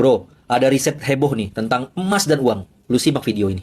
Bro, ada riset heboh nih tentang emas dan uang. Lu simak video ini.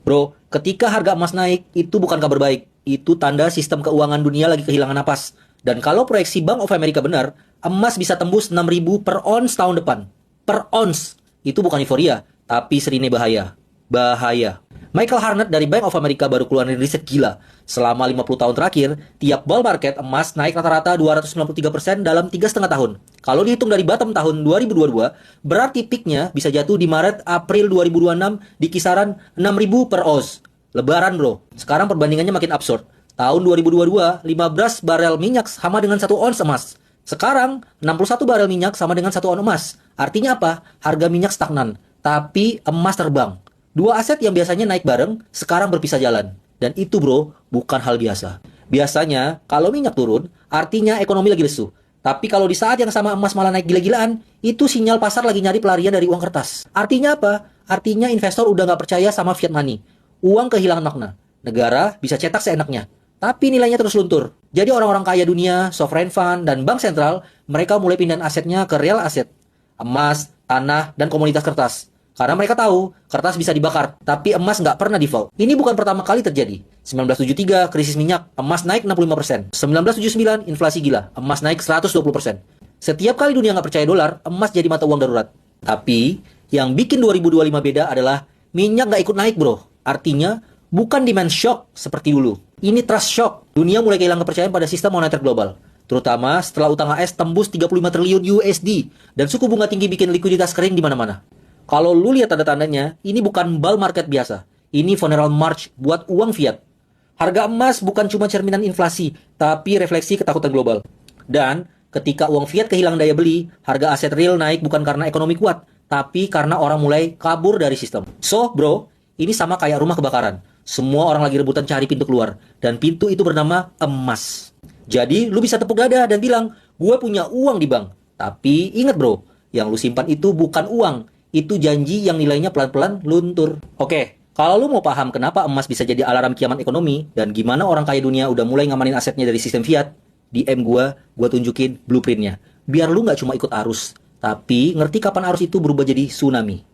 Bro, ketika harga emas naik, itu bukan kabar baik. Itu tanda sistem keuangan dunia lagi kehilangan napas. Dan kalau proyeksi Bank of America benar, emas bisa tembus 6.000 per ons tahun depan. Per ons. Itu bukan euforia, tapi serine bahaya. Bahaya. Michael Harnett dari Bank of America baru keluarin riset gila. Selama 50 tahun terakhir, tiap bull market emas naik rata-rata 293% dalam 3,5 tahun. Kalau dihitung dari bottom tahun 2022, berarti peaknya bisa jatuh di Maret-April 2026 di kisaran 6.000 per oz. Lebaran bro. Sekarang perbandingannya makin absurd. Tahun 2022, 15 barel minyak sama dengan 1 ons emas. Sekarang, 61 barel minyak sama dengan 1 ons emas. Artinya apa? Harga minyak stagnan, tapi emas terbang. Dua aset yang biasanya naik bareng, sekarang berpisah jalan. Dan itu bro, bukan hal biasa. Biasanya, kalau minyak turun, artinya ekonomi lagi lesu. Tapi kalau di saat yang sama emas malah naik gila-gilaan, itu sinyal pasar lagi nyari pelarian dari uang kertas. Artinya apa? Artinya investor udah nggak percaya sama fiat money. Uang kehilangan makna. Negara bisa cetak seenaknya. Tapi nilainya terus luntur. Jadi orang-orang kaya dunia, sovereign fund, dan bank sentral, mereka mulai pindahin asetnya ke real aset. Emas, tanah, dan komoditas kertas. Karena mereka tahu, kertas bisa dibakar, tapi emas nggak pernah default. Ini bukan pertama kali terjadi. 1973, krisis minyak, emas naik 65%. 1979, inflasi gila, emas naik 120%. Setiap kali dunia nggak percaya dolar, emas jadi mata uang darurat. Tapi, yang bikin 2025 beda adalah minyak nggak ikut naik bro. Artinya, bukan demand shock seperti dulu. Ini trust shock. Dunia mulai kehilangan kepercayaan pada sistem moneter global. Terutama setelah utang AS tembus 35 triliun USD. Dan suku bunga tinggi bikin likuiditas kering di mana-mana. Kalau lu lihat tanda-tandanya, ini bukan bull market biasa. Ini funeral march buat uang fiat. Harga emas bukan cuma cerminan inflasi, tapi refleksi ketakutan global. Dan ketika uang fiat kehilangan daya beli, harga aset real naik bukan karena ekonomi kuat, tapi karena orang mulai kabur dari sistem. So, bro, ini sama kayak rumah kebakaran. Semua orang lagi rebutan cari pintu keluar. Dan pintu itu bernama emas. Jadi, lu bisa tepuk dada dan bilang, gue punya uang di bank. Tapi ingat bro, yang lu simpan itu bukan uang. Itu janji yang nilainya pelan-pelan luntur. Oke, kalau lu mau paham kenapa emas bisa jadi alarm kiamat ekonomi dan gimana orang kaya dunia udah mulai ngamanin asetnya dari sistem fiat, DM gua tunjukin blueprintnya. Biar lu nggak cuma ikut arus, tapi ngerti kapan arus itu berubah jadi tsunami.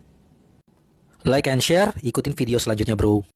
Like and share, ikutin video selanjutnya bro.